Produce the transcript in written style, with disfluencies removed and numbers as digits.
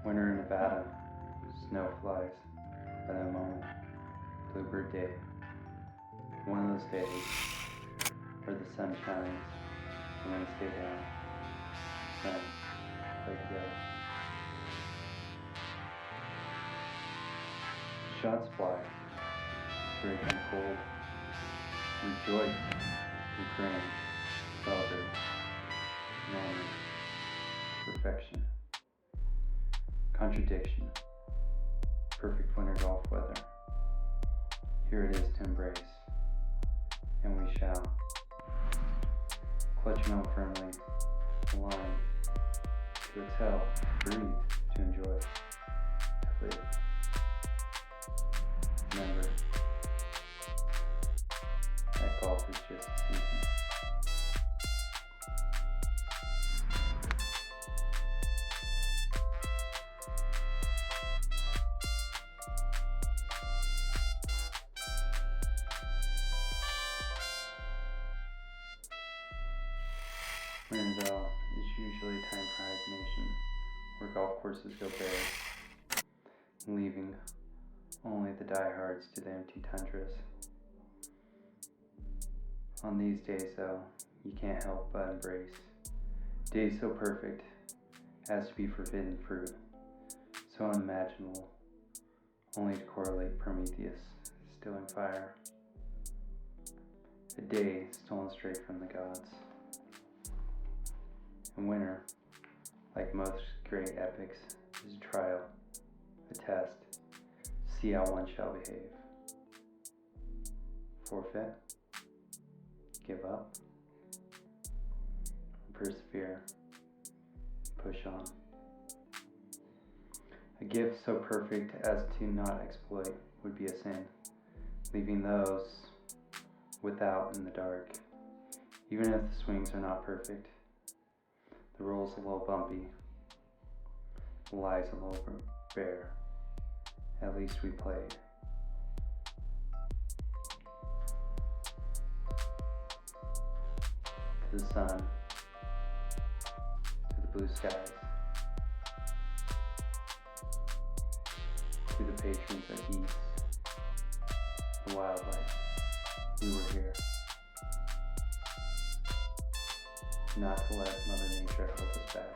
Winter in Nevada, snow flies by the moment, bluebird day. One of those days where the sun shines and winds stay down, friends play together. Shots fly, breaking cold, rejoice, Ukraine, celebrate, memory, perfection, contradiction, perfect winter golf weather. Here it is to embrace, and we shall. Clutching on firmly, align, to exhale, breathe, to enjoy, to live. Remember, that golf is just a season. Winterville is usually a time for hibernation, where golf courses go bare, leaving only the diehards to the empty tundras. On these days, though, you can't help but embrace days so perfect as to be forbidden fruit, so unimaginable, only to correlate Prometheus stilling fire. A day stolen straight from the gods. And winter, like most great epics, is a trial, a test, see how one shall behave. Forfeit, give up, persevere, push on. A gift so perfect as to not exploit would be a sin, leaving those without in the dark. Even if the swings are not perfect, the roll's a little bumpy, the lie's a little bare. At least we played. To the sun, to the blue skies, to the patrons of geese, the wildlife, we were here. Not to let Mother Nature hold us back.